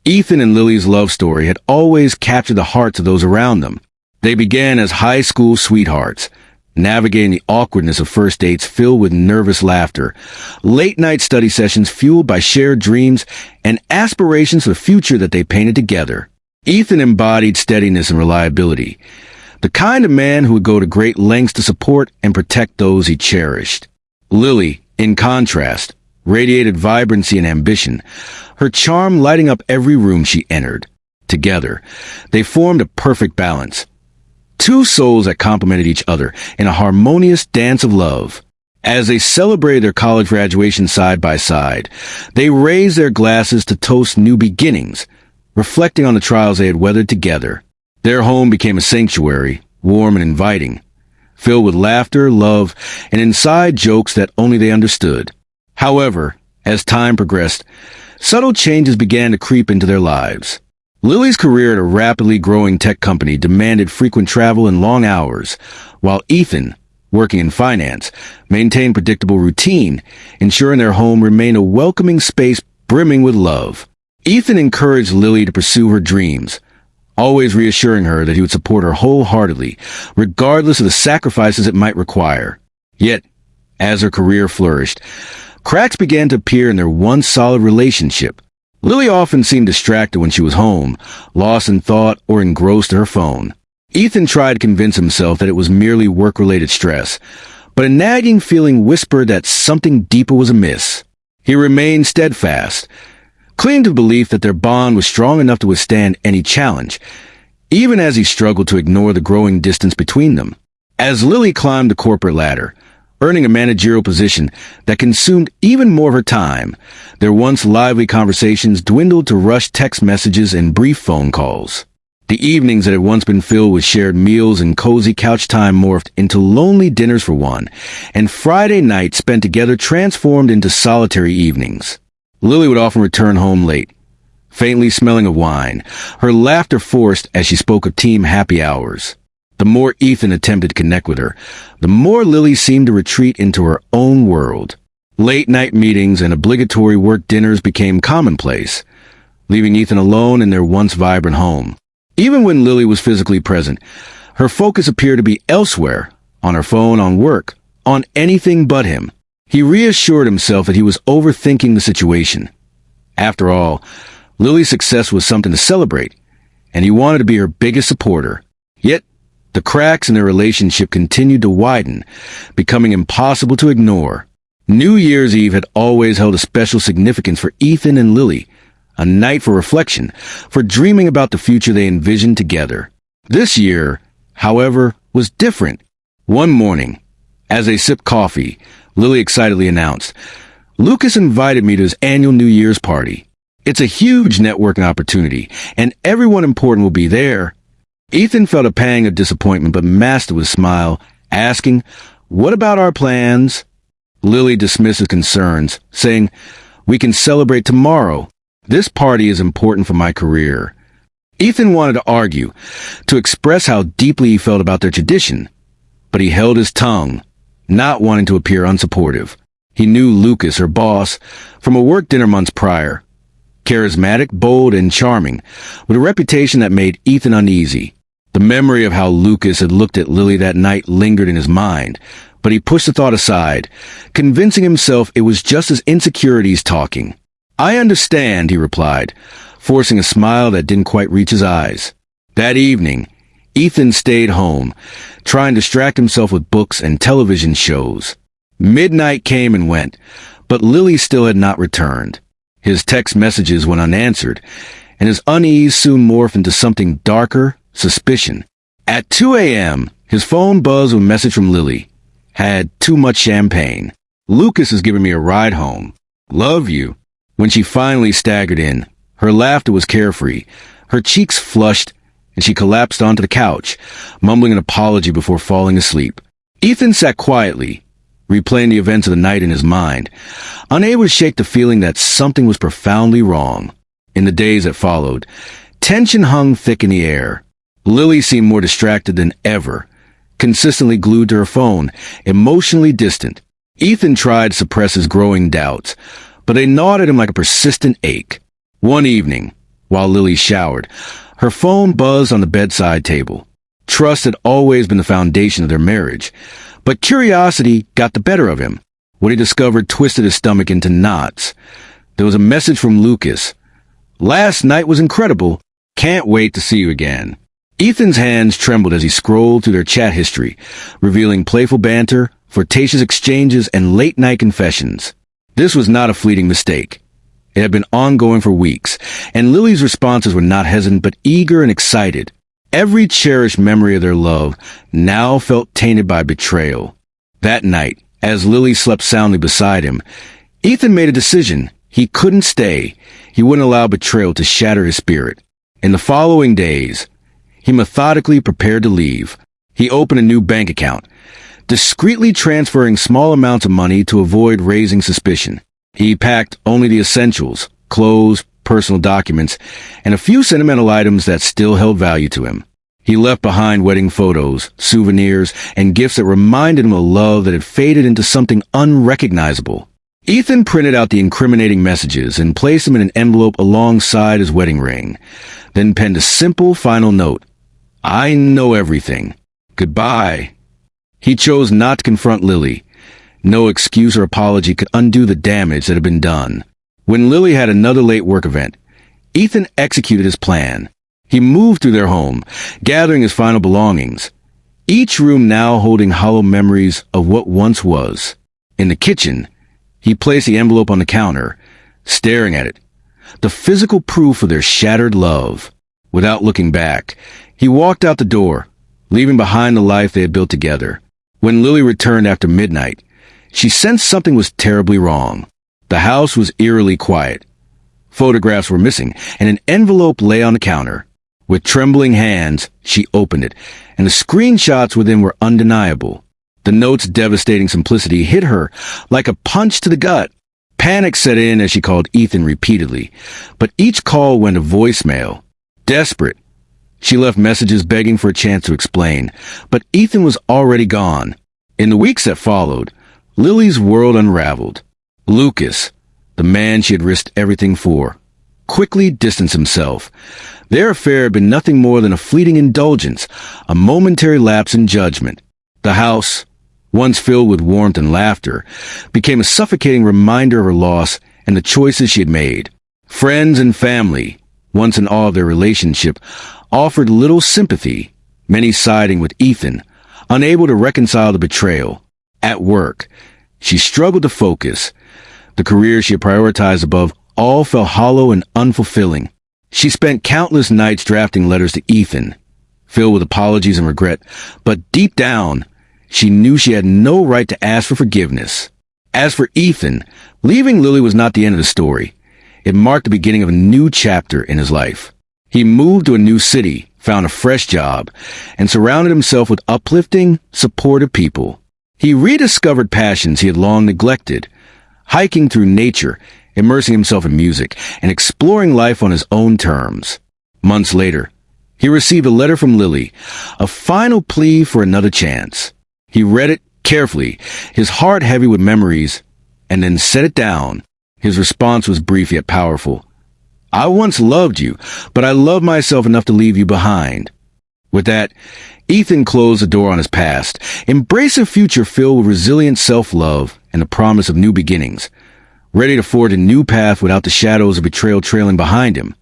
Ethan and Lily's love story had always captured the hearts of those around them. They began as high school sweethearts, navigating the awkwardness of first dates filled with nervous laughter, late-night study sessions fueled by shared dreams, and aspirations for the future that they painted together. Ethan embodied steadiness and reliability, the kind of man who would go to great lengths to support and protect those he cherished. Lily, in contrast, radiated vibrancy and ambition, her charm lighting up every room she entered. Together, they formed a perfect balance. Two souls that complemented each other in a harmonious dance of love. As they celebrated their college graduation side by side, they raised their glasses to toast new beginnings, reflecting on the trials they had weathered together. Their home became a sanctuary, warm and inviting, filled with laughter, love, and inside jokes that only they understood. However, as time progressed, subtle changes began to creep into their lives. Lily's career at a rapidly growing tech company demanded frequent travel and long hours, while Ethan, working in finance, maintained predictable routine, ensuring their home remained a welcoming space brimming with love. Ethan encouraged Lily to pursue her dreams, always reassuring her that he would support her wholeheartedly, regardless of the sacrifices it might require. Yet, as her career flourished, cracks began to appear in their once solid relationship. Lily often seemed distracted when she was home, lost in thought or engrossed in her phone. Ethan tried to convince himself that it was merely work-related stress, but a nagging feeling whispered that something deeper was amiss. He remained steadfast, clinging to the belief that their bond was strong enough to withstand any challenge, even as he struggled to ignore the growing distance between them. As Lily climbed the corporate ladder, earning a managerial position that consumed even more of her time, their once lively conversations dwindled to rushed text messages and brief phone calls. The evenings that had once been filled with shared meals and cozy couch time morphed into lonely dinners for one, and Friday nights spent together transformed into solitary evenings. Lily would often return home late, faintly smelling of wine, her laughter forced as she spoke of team happy hours. The more Ethan attempted to connect with her, the more Lily seemed to retreat into her own world. Late-night meetings and obligatory work dinners became commonplace, leaving Ethan alone in their once vibrant home. Even when Lily was physically present, her focus appeared to be elsewhere, on her phone, on work, on anything but him. He reassured himself that he was overthinking the situation. After all, Lily's success was something to celebrate, and he wanted to be her biggest supporter. Yet, the cracks in their relationship continued to widen, becoming impossible to ignore. New Year's Eve had always held a special significance for Ethan and Lily, a night for reflection, for dreaming about the future they envisioned together. This year, however, was different. One morning, as they sipped coffee, Lily excitedly announced, "Lucas invited me to his annual New Year's party. It's a huge networking opportunity, and everyone important will be there." Ethan felt a pang of disappointment but masked it with a smile, asking, "What about our plans?" Lily dismissed his concerns, saying, "We can celebrate tomorrow. This party is important for my career." Ethan wanted to argue, to express how deeply he felt about their tradition, but he held his tongue, not wanting to appear unsupportive. He knew Lucas, her boss, from a work dinner months prior. Charismatic, bold, and charming, with a reputation that made Ethan uneasy. The memory of how Lucas had looked at Lily that night lingered in his mind, but he pushed the thought aside, convincing himself it was just his insecurities talking. "I understand," he replied, forcing a smile that didn't quite reach his eyes. That evening, Ethan stayed home, trying to distract himself with books and television shows. Midnight came and went, but Lily still had not returned. His text messages went unanswered, and his unease soon morphed into something darker, suspicion. At 2 a.m., his phone buzzed with a message from Lily. "Had too much champagne. Lucas is giving me a ride home. Love you." When she finally staggered in, her laughter was carefree, her cheeks flushed, and she collapsed onto the couch, mumbling an apology before falling asleep. Ethan sat quietly, replaying the events of the night in his mind, unable to shake the feeling that something was profoundly wrong. In the days that followed, tension hung thick in the air. Lily seemed more distracted than ever, consistently glued to her phone, emotionally distant. Ethan tried to suppress his growing doubts, but they gnawed at him like a persistent ache. One evening, while Lily showered. Her phone buzzed on the bedside table. Trust had always been the foundation of their marriage, but curiosity got the better of him. What he discovered twisted his stomach into knots. There was a message from Lucas. "Last night was incredible. Can't wait to see you again." Ethan's hands trembled as he scrolled through their chat history, revealing playful banter, flirtatious exchanges, and late-night confessions. This was not a fleeting mistake. It had been ongoing for weeks, and Lily's responses were not hesitant but eager and excited. Every cherished memory of their love now felt tainted by betrayal. That night, as Lily slept soundly beside him, Ethan made a decision. He couldn't stay. He wouldn't allow betrayal to shatter his spirit. In the following days, he methodically prepared to leave. He opened a new bank account, discreetly transferring small amounts of money to avoid raising suspicion. He packed only the essentials, clothes, personal documents, and a few sentimental items that still held value to him. He left behind wedding photos, souvenirs, and gifts that reminded him of love that had faded into something unrecognizable. Ethan printed out the incriminating messages and placed them in an envelope alongside his wedding ring, then penned a simple final note. "I know everything. Goodbye." He chose not to confront Lily. No excuse or apology could undo the damage that had been done. When Lily had another late work event, Ethan executed his plan. He moved through their home, gathering his final belongings, each room now holding hollow memories of what once was. In the kitchen, he placed the envelope on the counter, staring at it, the physical proof of their shattered love. Without looking back, he walked out the door, leaving behind the life they had built together. When Lily returned after midnight, she sensed something was terribly wrong. The house was eerily quiet. Photographs were missing, and an envelope lay on the counter. With trembling hands, she opened it, and the screenshots within were undeniable. The note's devastating simplicity hit her like a punch to the gut. Panic set in as she called Ethan repeatedly, but each call went to voicemail. Desperate, she left messages begging for a chance to explain, but Ethan was already gone. In the weeks that followed, Lily's world unraveled. Lucas, the man she had risked everything for, quickly distanced himself. Their affair had been nothing more than a fleeting indulgence, a momentary lapse in judgment. The house, once filled with warmth and laughter, became a suffocating reminder of her loss and the choices she had made. Friends and family, once in awe of their relationship, offered little sympathy, many siding with Ethan, unable to reconcile the betrayal. At work, she struggled to focus. The career she had prioritized above all felt hollow and unfulfilling. She spent countless nights drafting letters to Ethan, filled with apologies and regret, but deep down, she knew she had no right to ask for forgiveness. As for Ethan, leaving Lily was not the end of the story. It marked the beginning of a new chapter in his life. He moved to a new city, found a fresh job, and surrounded himself with uplifting, supportive people. He rediscovered passions he had long neglected, hiking through nature, immersing himself in music, and exploring life on his own terms. Months later, he received a letter from Lily, a final plea for another chance. He read it carefully, his heart heavy with memories, and then set it down. His response was brief yet powerful. "I once loved you, but I love myself enough to leave you behind." With that, Ethan closed the door on his past, embraced a future filled with resilient self-love and the promise of new beginnings, ready to forge a new path without the shadows of betrayal trailing behind him.